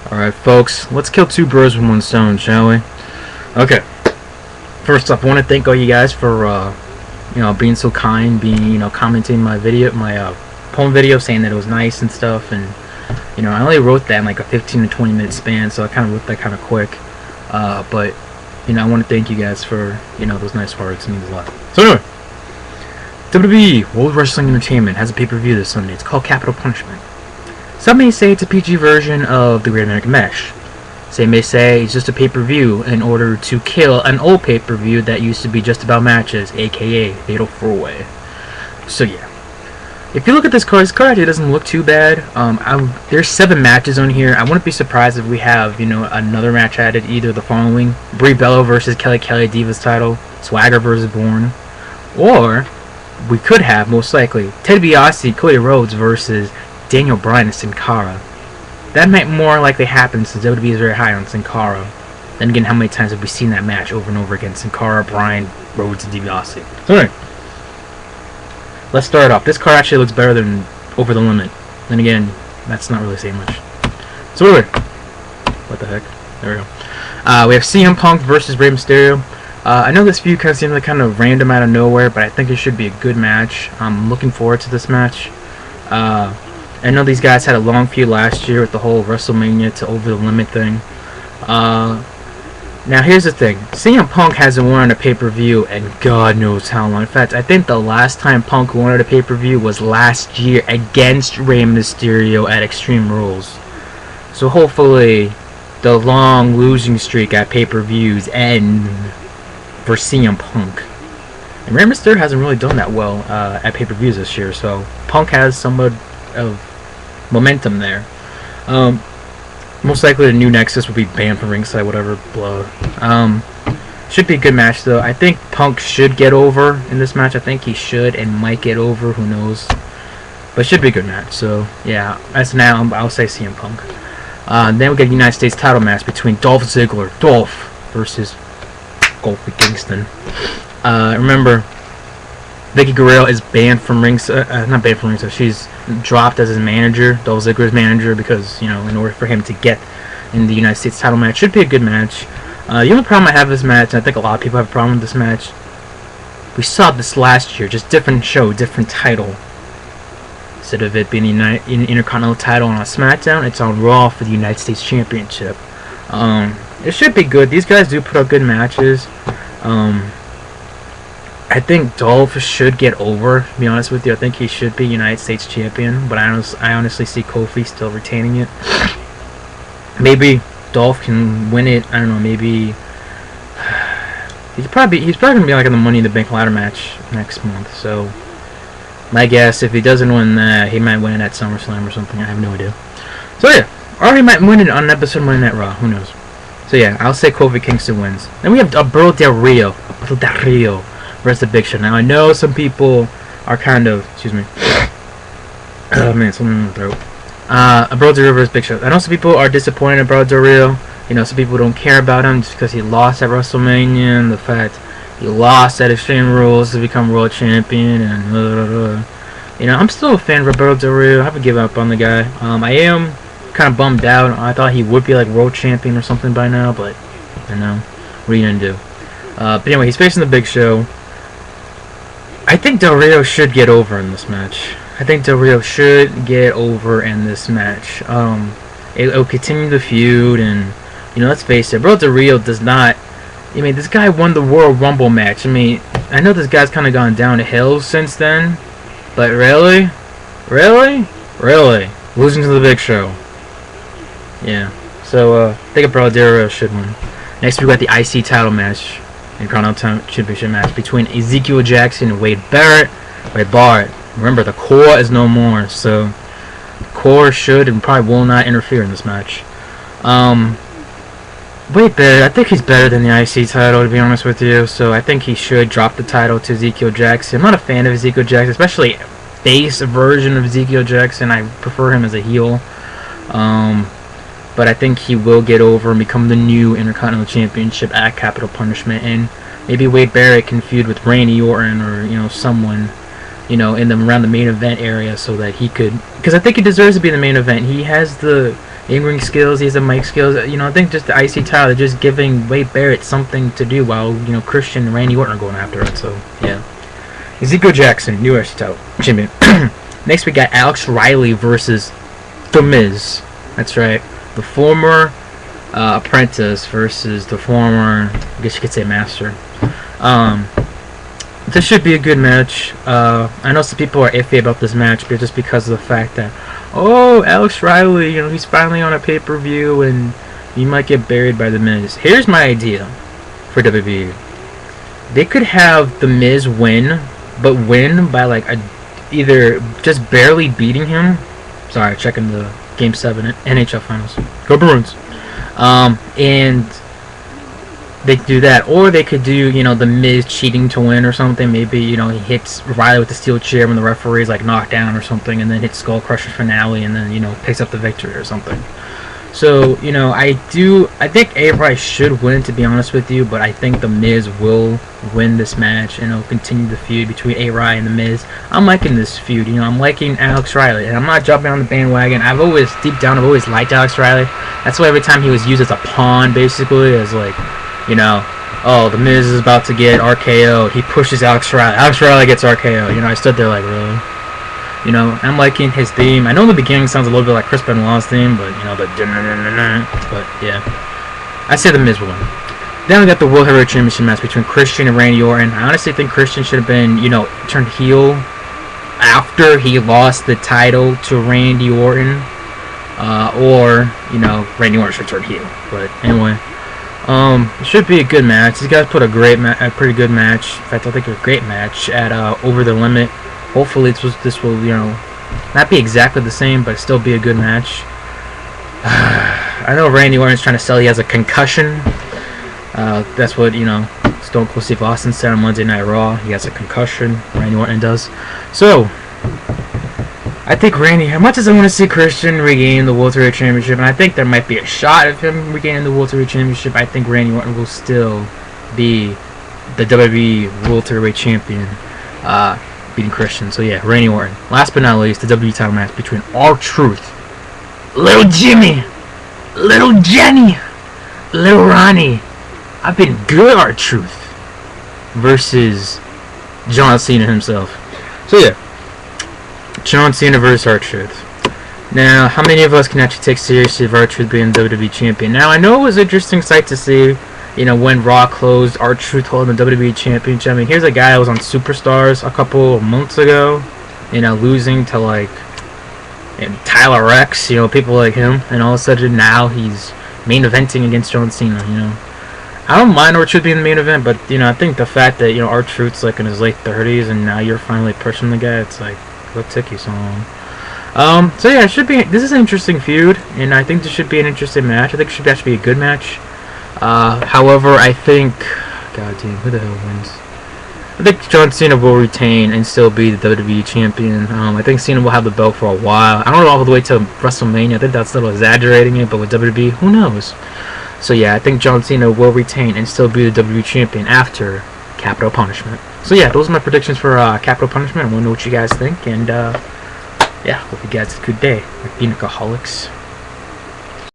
Alright, folks, let's kill two birds with one stone, shall we? Okay. First up, I want to thank all you guys for, being so kind, commenting my video, my poem video, saying that it was nice and stuff, and, I only wrote that in like a 15 to 20 minute span, so I kind of wrote that kind of quick, but, I want to thank you guys for, those nice words. It means a lot. So anyway, WWE World Wrestling Entertainment has a pay-per-view this Sunday. It's called Capital Punishment. Some may say it's a PG version of the Great American Bash. Some may say it's just a pay-per-view in order to kill an old pay-per-view that used to be just about matches, aka Fatal 4-Way. So yeah. If you look at this card actually doesn't look too bad. There's 7 matches on here. I wouldn't be surprised if we have, another match added either the following. Brie Bella versus Kelly Divas title, Swagger versus Bourne, or we could have, most likely, Ted DiBiase, Cody Rhodes versus Daniel Bryan and Sin Cara. That might more likely happen since WWE is very high on Sin Cara. Then again, how many times have we seen that match over and over again? Sin Cara, Bryan, Rhodes, and DiBiase. So anyway, let's start off. This card actually looks better than Over the Limit. Then again, that's not really saying much. So anyway, what the heck? There we go. We have CM Punk versus Rey Mysterio. I know this feud kind of seems like kind of random out of nowhere, but I think it should be a good match. I'm looking forward to this match. I know these guys had a long feud last year with the whole WrestleMania to Over the Limit thing. Now here's the thing. CM Punk hasn't won on a pay-per-view and God knows how long. In fact, I think the last time Punk won at a pay-per-view was last year against Rey Mysterio at Extreme Rules. So hopefully the long losing streak at pay-per-views end for CM Punk. And Rey Mysterio hasn't really done that well at pay-per-views this year, so Punk has somewhat of momentum there. Most likely the new Nexus will be banned from ringside, whatever, blah. Should be a good match though. I think Punk should get over in this match. I think he should and might get over, who knows. But it should be a good match, so yeah, as now I'll say CM Punk. Then we get a United States title match between Dolph Ziggler, Dolph versus Kofi Kingston. Remember, Vicky Guerrero is banned from ringside, not banned from ringside, she's dropped as his manager, Dolph Ziggler's manager, because, in order for him to get in the United States title match, should be a good match. The only problem I have with this match, and I think a lot of people have a problem with this match, we saw this last year, just different show, different title. Instead of it being an Intercontinental title on SmackDown, it's on Raw for the United States Championship. It should be good. These guys do put up good matches. I think Dolph should get over, to be honest with you. I think he should be United States Champion, but I honestly see Kofi still retaining it. Maybe Dolph can win it. I don't know, maybe he's probably going to be like in the Money in the Bank ladder match next month, so my guess, if he doesn't win that, he might win it at SummerSlam or something. I have no idea. So yeah, or he might win it on an episode of Monday Night Raw, who knows. So yeah, I'll say Kofi Kingston wins. Then we have Alberto Del Rio versus the Big Show. Now I know some people are kind of, excuse me, oh man, something in my throat. Alberto Del Rio versus Big Show. I know some people are disappointed in Alberto Del Rio. Some people don't care about him just because he lost at WrestleMania, and the fact he lost at Extreme Rules to become World Champion, and I'm still a fan of Alberto Del Rio. I haven't given up on the guy. I am kind of bummed out. I thought he would be like World Champion or something by now, but I don't know. What are you gonna do? But anyway, he's facing the Big Show. I think Del Rio should get over in this match. It'll continue the feud, and let's face it, Alberto Del Rio does not. This guy won the Royal Rumble match. I know this guy's kind of gone down the hill since then, but really, losing to the Big Show. Yeah. So I think Alberto Del Rio should win. Next, we got the IC title match. Intercontinental Championship match between Ezekiel Jackson and Wade Barrett. Remember, the core is no more, so the core should and probably will not interfere in this match. Wade Barrett, I think he's better than the IC title, to be honest with you, so I think he should drop the title to Ezekiel Jackson. I'm not a fan of Ezekiel Jackson, especially face version of Ezekiel Jackson. I prefer him as a heel. But I think he will get over and become the new Intercontinental Championship at Capital Punishment, and maybe Wade Barrett can feud with Randy Orton or someone around the main event area, so that he could, because I think he deserves to be in the main event. He has the in-ring skills, he has the mic skills. You know, I think just the IC title, they're just giving Wade Barrett something to do while, you know, Christian and Randy Orton are going after it. So, yeah. Ezekiel Jackson, new IC title champion. Next, we got Alex Riley versus The Miz. That's right. The former apprentice versus the former, I guess you could say, master. This should be a good match. I know some people are iffy about this match, but just because of the fact that, oh, Alex Riley, you know, he's finally on a pay-per-view and he might get buried by The Miz. Here's my idea for WWE. They could have The Miz win, but win by like either just barely beating him. Sorry, checking the Game 7 NHL Finals. Go Bruins. And they could do that, or they could do, you know, The Miz cheating to win or something. Maybe, you know, he hits Riley with the steel chair when the referee's like knocked down or something, and then hits Skull Crusher finale, and then, you know, picks up the victory or something. So, you know, I think A-Riley should win, to be honest with you, but I think The Miz will win this match, and it'll continue the feud between A-Riley and The Miz. I'm liking this feud, you know, I'm liking Alex Riley, and I'm not jumping on the bandwagon. I've always, deep down, I've always liked Alex Riley. That's why every time he was used as a pawn, basically, as like, you know, oh, The Miz is about to get RKO. He pushes Alex Riley. Alex Riley gets RKO. You know, I stood there like, really? You know, I'm liking his theme. I know in the beginning sounds a little bit like Chris Benoit's theme, but, you know, but yeah. I say The Miz will win. Then we got the World Heavyweight Championship match between Christian and Randy Orton. I honestly think Christian should have been, you know, turned heel after he lost the title to Randy Orton. Or, you know, Randy Orton should turn heel. But anyway. It should be a good match. These guys put a pretty good match. In fact, I think a great match at Over the Limit. Hopefully, this will, you know, not be exactly the same, but still be a good match. I know Randy Orton's trying to sell he has a concussion. That's what, you know, Stone Cold Steve Austin said on Monday Night Raw. He has a concussion. Randy Orton does. So, I think Randy, as much as I want to see Christian regain the World Heavyweight Championship, and I think there might be a shot of him regaining the World Heavyweight Championship, I think Randy Orton will still be the WWE World Heavyweight Champion, beating Christian. So yeah, Randy Orton. Last but not least, the WWE title match between R-Truth, Little Jimmy, Little Jenny, Little Ronnie. I've been good, R-Truth, versus John Cena himself. So yeah. John Cena versus R-Truth. Now, how many of us can actually take seriously of R-Truth being WWE Champion? Now, I know it was an interesting sight to see, you know, when Raw closed, R-Truth holding the WWE Championship. I mean, here's a guy that was on Superstars a couple of months ago, you know, losing to, like, Tyler Rex, you know, people like him, and all of a sudden now he's main eventing against John Cena, you know. I don't mind R-Truth being the main event, but, you know, I think the fact that, you know, R-Truth's, like, in his late 30s, and now you're finally pushing the guy, it's like, what took you so long? So yeah, it should be. This is an interesting feud, and I think this should be an interesting match. I think it should actually be a good match. However, I think, God damn, who the hell wins? I think John Cena will retain and still be the WWE Champion. I think Cena will have the belt for a while. I don't know all the way to WrestleMania. I think that's a little exaggerating it, but with WWE, who knows? So yeah, I think John Cena will retain and still be the WWE Champion after Capital Punishment. So yeah, those are my predictions for Capital Punishment. I want to know what you guys think, and yeah, hope you guys have a good day. Like Beanaholics.